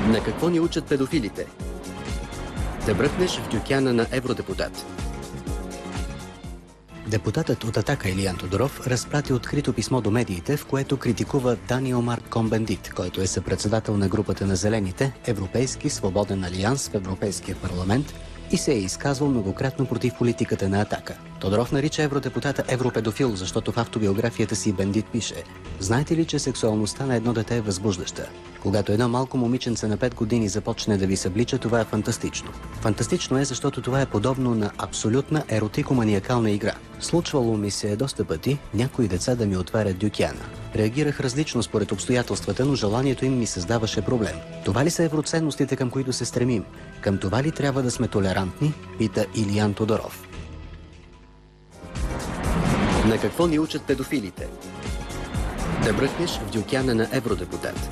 На какво ни учат педофилите? Да бръкнеш в дюкяна на евродепутат. Депутатът от Атака Илиян Тодоров разпрати открито писмо до медиите, в което критикува Даниел Марк Комбендит, който е съпредседател на групата на Зелените, Европейски свободен алианс в Европейския парламент и се е изказвал многократно против политиката на Атака. Тодоров нарича евродепутата европедофил, защото в автобиографията си Бендит пише: знаете ли, че сексуалността на едно дете е възбуждаща? Когато едно малко момиченце на 5 години започне да ви съблича, това е фантастично. Фантастично е, защото това е подобно на абсолютна еротико-маниакална игра. Случвало ми се доста пъти някои деца да ми отварят дюкяна. Реагирах различно според обстоятелствата, но желанието им ми създаваше проблем. Това ли са евроценностите, към които се стремим? Към това ли трябва да сме толерантни? Пита Илиян Тодоров. На какво ни учат педофилите? Да бръкнеш в дюкяна на евродепутат.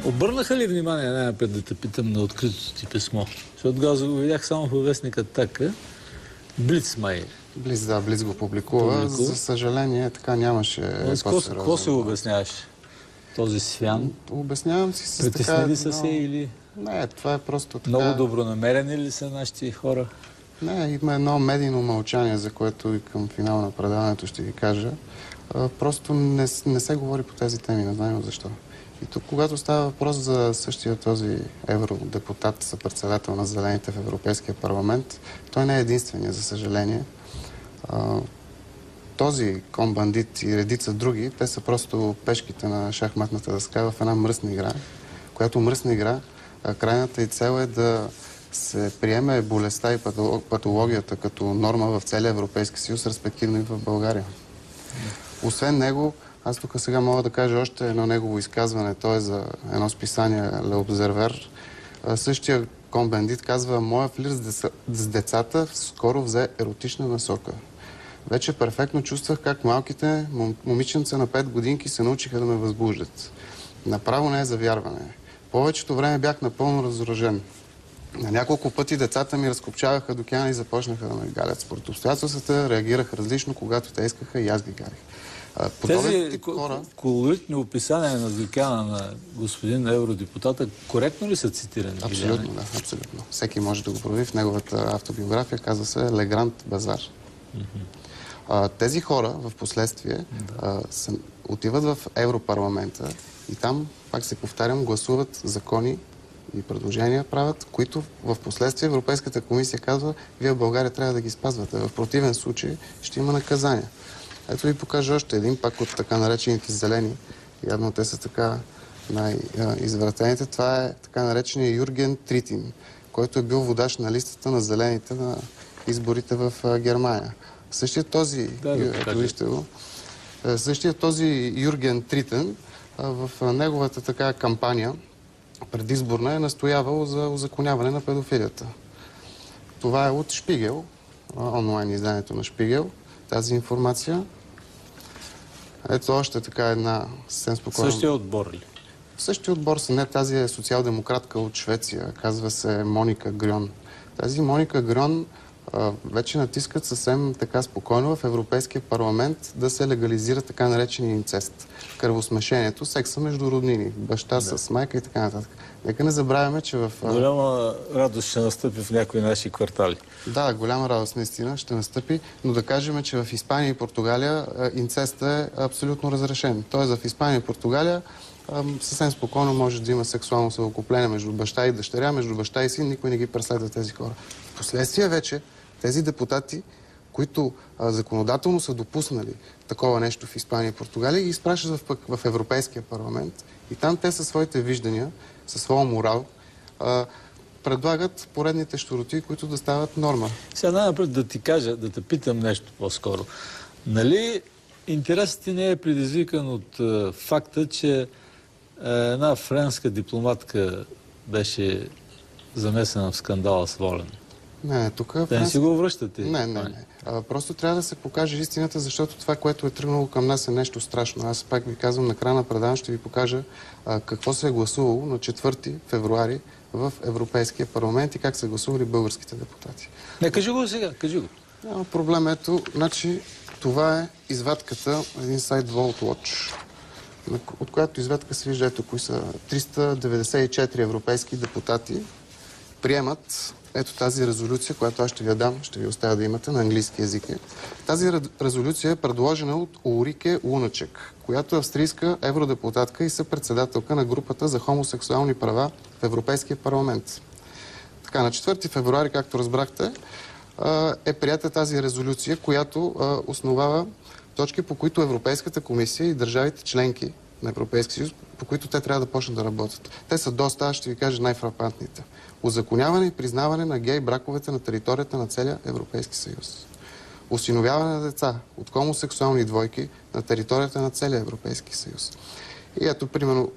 Обърнаха ли внимание най-напред да те питам на откритото ти писмо? Защото го видях само във вестника Атака. Блиц май. Блиц го публикува. За съжаление, така нямаше по-сериозно. Какво се обясняваш? Този свян? Обяснявам си с така... Притеснили са се или... Не, това е просто така... Много добронамерени ли са нашите хора? Не, има едно медийно мълчание, за което и към финала на предаването ще ви кажа. Просто не се говори по тези теми, не знаем защо. И тук, когато става въпрос за същия този евродепутат, съпредседател на Зелените в Европейския парламент, той не е единствения, за съжаление. Този Комбендит и редица други, те са просто пешките на шахматната дъска в една мръсна игра, която мръсна игра, крайната и цел е да се приеме болестта и патологията като норма в целия Европейски съюз, респективно и в България. Освен него, аз тук сега мога да кажа още едно негово изказване, то е за едно списание Le Observer. Същия Комбендит казва: моя флир с децата скоро взе еротична насока. Вече перфектно чувствах как малките момиченца на 5 годинки се научиха да ме възбуждат. Направо не е за вярване. Повечето време бях напълно разоръжен. На няколко пъти децата ми разкопчаваха дюкяна и започнаха да ме галят. Според обстоятелствата реагирах различно, когато те искаха и аз ги галих. Тези колоритни описания на дюкяна на господин евродепутата коректно ли са цитирани? Абсолютно, да, абсолютно. Всеки може да го провери в неговата автобиография, казва се Легрант Базар. Тези хора в последствие отиват в Европарламента и там, пак се повтарям, гласуват закони и предложения правят, които в последствие Европейската комисия казва: вие в България трябва да ги спазвате. В противен случай ще има наказания. Ето ви покажа още един, пак от така наречените зелени. Явно те са така най-извратените. Това е така наречения Юрген Тритин, който е бил водач на листата на зелените на изборите в Германия. Същият този, Юрген Тритен в неговата така кампания предизборна е настоявал за узаконяване на педофилията. Това е от Шпигел, онлайн изданието на Шпигел, тази информация. Ето още така една съвсем спокойна... Същия отбор ли? Същия отбор са, не, тази е социал-демократка от Швеция, казва се Моника Грьон. Тази Моника Грьон вече натискат съвсем така спокойно в Европейския парламент да се легализира така наречения инцест. Кръвосмешението, секса между роднини, баща с майка и така нататък. Нека не забравяме, че в... Голяма радост ще настъпи в някои наши квартали. Да, голяма радост наистина ще настъпи, но да кажем, че в Испания и Португалия инцестът е абсолютно разрешен. Тоест в Испания и Португалия съвсем спокойно може да има сексуално съвокупление между баща и дъщеря, между баща и син, никой не ги преследва тези хора. Впоследствие вече тези депутати, които законодателно са допуснали такова нещо в Испания и Португалия, ги изпращат в Европейския парламент и там те със своите виждания, със своя морал, предлагат поредните щуроти, които да стават норма. Сега най-напред да ти кажа, да те питам нещо по-скоро. Нали интересът ти не е предизвикан от факта, че една френска дипломатка беше замесена в скандала с Волен? Не, тук... Да не си го връщате? Не. Просто трябва да се покаже истината, защото това, което е тръгнало към нас, е нещо страшно. Аз пак ви казвам, на края на предаване ще ви покажа какво се е гласувало на 4 февруари в Европейския парламент и как са гласували българските депутати. Не, кажи го сега, кажи го. Няма проблем, ето, значи това е извадката, един сайт Volt Watch. от която изведка се вижда, ето кои са 394 европейски депутати, приемат ето тази резолюция, която аз ще ви я дам, ще ви оставя да имате на английски язик. Тази резолюция е предложена от Улрике Луначек, която е австрийска евродепутатка и съпредседателка на групата за хомосексуални права в Европейския парламент. Така, на 4 февруари, както разбрахте, е прията тази резолюция, която основава точки, по които Европейската комисия и държавите членки на Европейския съюз, по които те трябва да почнат да работят. Те са доста, аз ще ви кажа най-фрапантните. Узаконяване и признаване на гей браковете на територията на целия Европейски съюз. Осиновяване на деца от хомосексуални двойки на територията на целия Европейски съюз. И ето, примерно,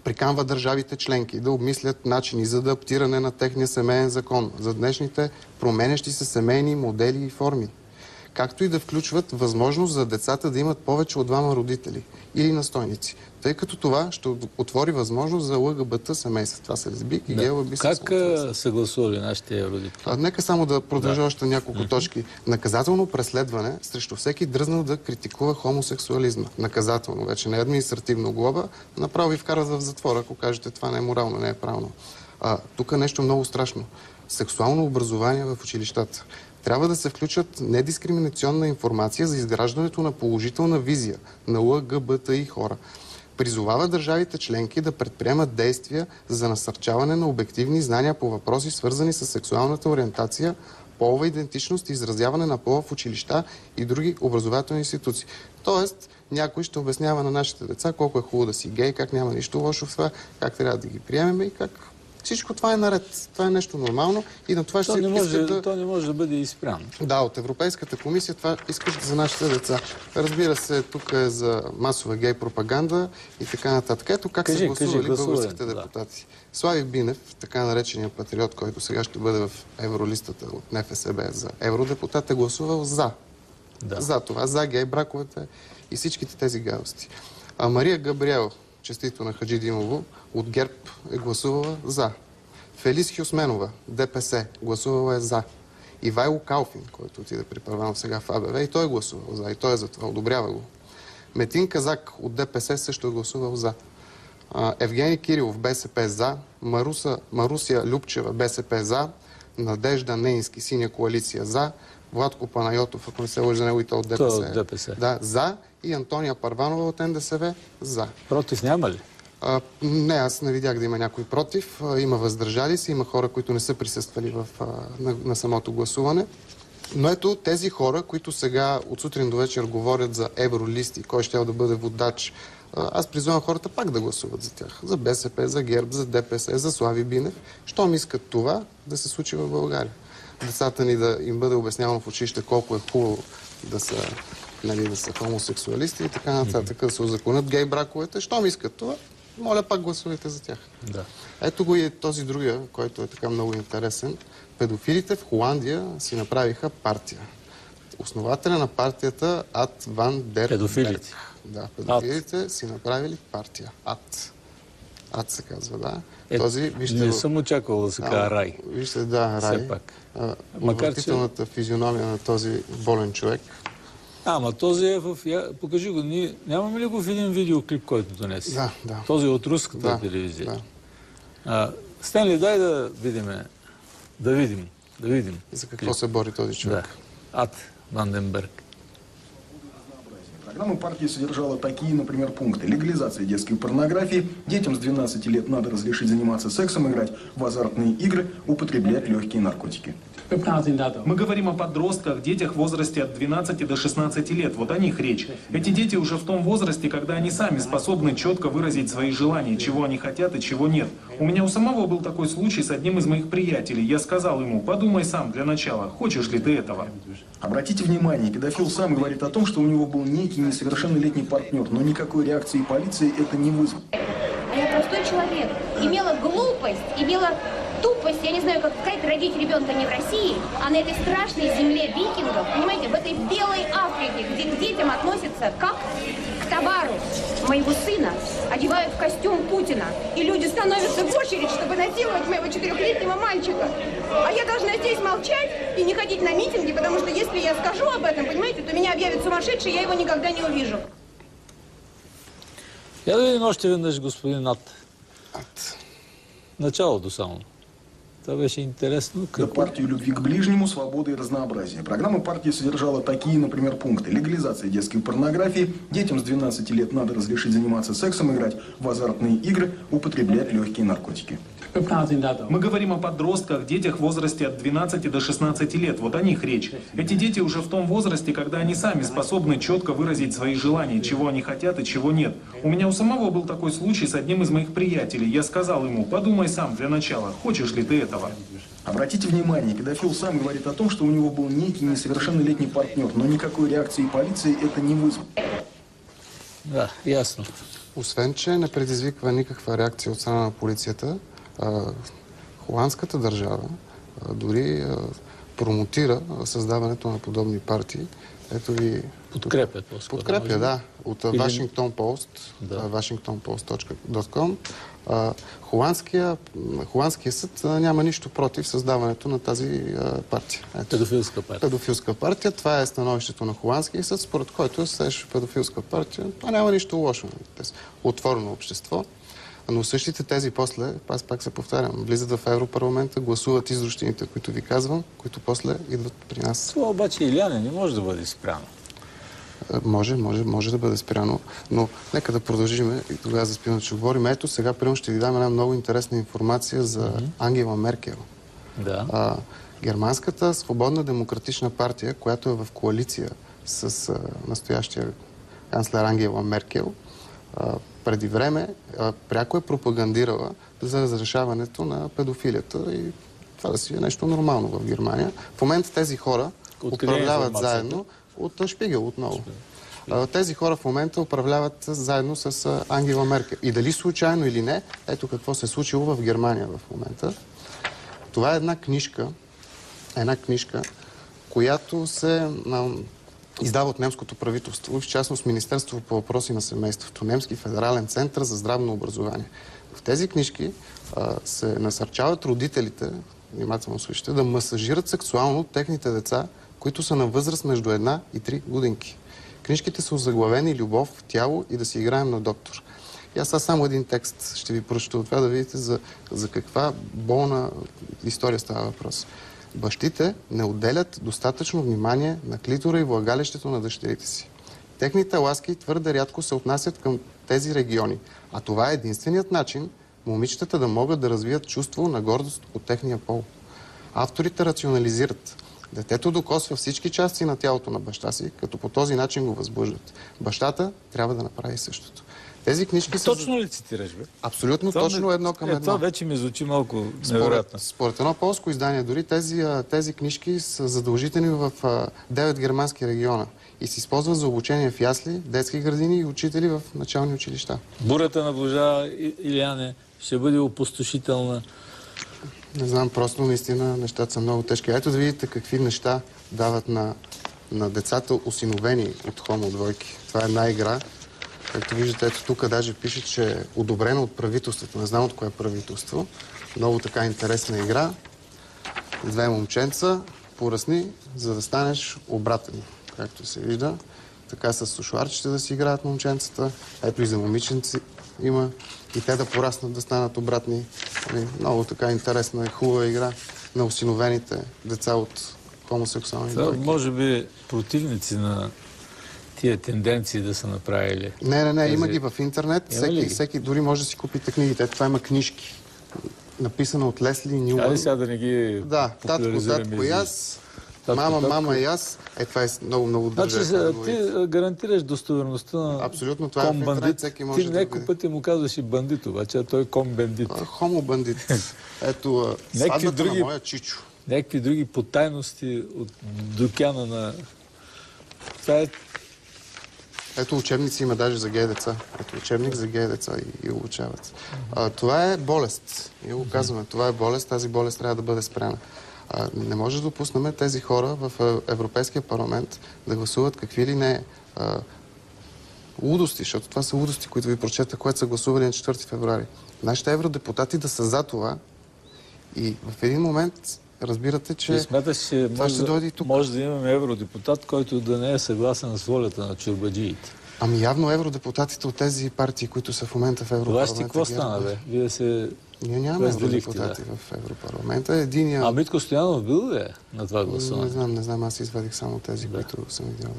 приканва държавите членки да обмислят начини за адаптиране на техния семейен закон за днешните променящи се семейни модели и форми, както и да включват възможност за децата да имат повече от двама родители или настойници, тъй като това ще отвори възможност за ЛГБТ семейства. Това са лесбийки, геове, бисексуални. Как са гласували нашите родители? Нека само да продължа още няколко точки. Наказателно преследване срещу всеки дръзнал да критикува хомосексуализма. Наказателно, вече не е административно глоба, направо ви вкарат в затвора, ако кажете това не е морално, не е правилно. Тук е нещо много страшно. Сексуално образование в училищата. Трябва да се включат недискриминационна информация за изграждането на положителна визия на ЛГБТИ хора. Призовава държавите членки да предприемат действия за насърчаване на обективни знания по въпроси, свързани с сексуалната ориентация, полова идентичност и изразяване на пола в училища и други образователни институции. Тоест, някой ще обяснява на нашите деца колко е хубаво да си гей, как няма нищо лошо в това, как трябва да ги приемем и как... Всичко това е наред. Това е нещо нормално и на това ще се искат То не може да бъде изпряно. Да, от Европейската комисия това искат за нашите деца. Разбира се, тук е за масова гей пропаганда и така нататък. Ето как са гласували българските депутати. Слави Бинев, така наречения патриот, който сега ще бъде в евролистата от НФСБ за евродепутат, е гласувал за. Да. За това, за гей браковете и всичките тези гадости. А Мария Габриел, честито на Хаджи Димово, от ГЕРБ е гласувала за. Фелис Хюсменова, ДПС, гласувала е за. Ивайло Калфин, който отиде при Първанов сега в АБВ, и той е гласувал за. И той е за това, одобрява го. Метин Казак от ДПС също е гласувал за. Евгений Кирилов, БСП за. Марусия Любчева, БСП за. Надежда Нейнски, Синя коалиция за. Владко Панайотов, ако не се лъжа него, и то от ДПС. От ДПС. Да, за. И Антония Първанова от НДСВ за. Против няма ли? Не, аз не видях да има някой против. Има въздържали се, има хора, които не са присъствали на самото гласуване. Но ето тези хора, които сега от сутрин до вечер говорят за евролисти, кой ще да бъде водач, аз призвам хората пак да гласуват за тях. За БСП, за ГЕРБ, за ДПС, за Слави Бинев. Щом искат това да се случи в България. Децата ни да им бъде обяснявано в училище колко е хубаво да са хомосексуалисти и така нататък, да се узаконят гей браковете. Щом искат това, моля пак гласувайте за тях. Да. Ето го и този другия, който е така много интересен. Педофилите в Холандия си направиха партия. Основателя на партията Ад Ван Дер Педофилите. Да, педофилите си направили партия. Ад се казва, да. Не съм очаквал да се казва Рай. Вижте, да, Рай. Отвратителната физиономия на този болен човек. Ама този е в... Покажи го. Нямаме ли го в един видеоклип, който донесе? Да. Този от руската телевизия. Да. Стенли, дай да видим. За какво се бори този човек? Да. Ад Ванденберг. Программа партии содержала такие, например, пункты. Легализация детской порнографии, детям с 12 лет надо разрешить заниматься сексом, играть в азартные игры, употреблять легкие наркотики. Мы говорим о подростках, детях в возрасте от 12 до 16 лет. Вот о них речь. Эти дети уже в том возрасте, когда они сами способны четко выразить свои желания, чего они хотят и чего нет. У меня у самого был такой случай с одним из моих приятелей. Я сказал ему: подумай сам для начала, хочешь ли ты этого? Обратите внимание, педофил сам говорит о том, что у него был некий несовершеннолетний партнер, но никакой реакции полиции это не вызвало. Я простой человек. Имела глупость, имела тупость, я не знаю, как сказать, родить ребенка не в России, а на этой страшной земле викингов, понимаете, в этой белой Африке, где к детям относятся как к товару. Моего сына одевают в костюм Путина, и люди становятся в очередь, чтобы насиловать моего 4-летнего мальчика. А я должна здесь молчать и не ходить на митинги, потому что если я скажу об этом, понимаете, то меня объявят сумасшедшей, я его никогда не увижу. Я да видим още веднъж господин Нат. Началото само. Това беше интересно. За партию любви к ближнему, свободы и разнообразия. Программа партии содержала такие, например, пункты. Легализация детской порнографии, детям с 12 лет надо разрешить заниматься сексом, играть в азартные игры, употреблять легкие наркотики. Мы говорим о подростках, детях в возрасте от 12 до 16 лет. Вот о них речь. Эти дети уже в том возрасте, когда они сами способны четко выразить свои желания, чего они хотят и чего нет. У меня у самого был такой случай с одним из моих приятелей. Я сказал ему: подумай сам для начала, хочешь ли ты этого? Обратите внимание, педофил сам говорит о том, что у него был некий несовершеннолетний партнер, но никакой реакции полиции это не вызвало. Да, ясно. Освен, че не предизвиква никаква реакция от страна на полицията, холандската държава дори промотира създаването на подобни партии. Ето ви... Подкрепят по-скоро. Подкрепя, да. От Или... Washington Post, да. washingtonpost.com. Холандския съд няма нищо против създаването на тази партия. Педофилска партия. Педофилска партия. Това е становището на холандския съд, според който срещу педофилска партия. Това няма нищо лошо. Отворено общество. Но същите тези после, аз пак се повтарям, влизат в Европарламента, гласуват изрощените, които ви казвам, които после идват при нас. Това обаче, Иляне, не може да бъде спряно. Може да бъде спряно, но нека да продължим и тогава за спиране ще говорим. Ето сега, примерно, ще ви дам една много интересна информация за Ангела Меркел. Да. Германската свободна демократична партия, която е в коалиция с настоящия канцлер Ангела Меркел, преди време пряко е пропагандирала за разрешаването на педофилията и това да си е нещо нормално в Германия. В момента тези хора управляват заедно от Шпигел отново. Тези хора в момента управляват заедно с Ангела Меркел. И дали случайно или не, ето какво се е случило в Германия в момента. Това е една книжка, която се издава от немското правителство, в частност Министерство по въпроси на семейството, Немски федерален център за здравно образование. В тези книжки се насърчават родителите, внимателно слушайте, да масажират сексуално техните деца, които са на възраст между 1 и 3 годинки. Книжките са озаглавени "Любов, тяло и да си играем на доктор". И аз само един текст ще ви прочета от това да видите за каква болна история става въпрос. Бащите не отделят достатъчно внимание на клитора и влагалището на дъщерите си. Техните ласки твърде рядко се отнасят към тези региони, а това е единственият начин момичетата да могат да развият чувство на гордост от техния пол. Авторите рационализират. Детето докосва всички части на тялото на баща си, като по този начин го възбуждат. Бащата трябва да направи същото. Тези книжки са... Точно ли цитираш, бе? Абсолютно точно едно към едно. Това вече ми звучи малко невероятно. Според едно полско издание, дори тези книжки са задължителни в 9 германски региона и се използват за обучение в ясли, детски градини и учители в начални училища. Бурята на Божа, Иляне, ще бъде опустошителна. Не знам, просто наистина нещата са много тежки. Ето да видите какви неща дават на децата, осиновени от хомо-двойки. Това е една игра. Както виждате, ето тук даже пише, че е одобрена от правителството. Не знам от кое правителство. Много така интересна игра. 2 момченца, поръсни, за да станеш обратен. Както се вижда. Така с сушуарчета да си играят момченцата. Ето и за момиченци има. И те да пораснат, да станат обратни. Много така интересна и хубава игра на осиновените деца от хомосексуални двойки. Може би противници на тия тенденции да са направили. Не, има ги в интернет. Всеки дори може да си купите книгите. Това има книжки. Написано от Лесли Нюман. Айде сега да не ги популяризираме. Татко и аз, мама и аз. Това е много държа. Значи ти гарантираш достоверността на абсолютно, това е в интернет, всеки може да види. Ти някой пъти му казваш и бандит, обаче той е комбандит. Хомо-бандит. Ето сватбата на моя чичо. Някакви други потайности от докяна на... Това е... Ето учебници има даже за гей деца. Ето учебник за гей деца и обучават. Това е болест. Ние го казваме. Това е болест. Тази болест трябва да бъде спряна. Не може да допуснем тези хора в Европейския парламент да гласуват какви ли не лудости, защото това са лудости, които ви прочета, което са гласували на 4 февруари. Нашите евродепутати да са за това и в един момент разбирате, че смяташ, че това ще дойде и тук. Може да имаме евродепутат, който да не е съгласен с волята на чорбаджиите. Ами явно евродепутатите от тези партии, които са в момента в Европарламента... Това ще какво стана, бе? Вие се Ние нямаме разделихте, евродепутати в Европарламента. Единия... А Митко Стоянов бил ли е на това гласуване? Не знам, аз извадих само тези, които съм видял.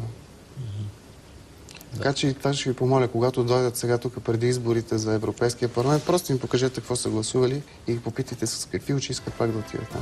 Така че и това ще ви помоля, когато дойдат сега тук преди изборите за Европейския парламент, просто им покажете какво са гласували и ги попитайте с какви очи искат пак да отидат там.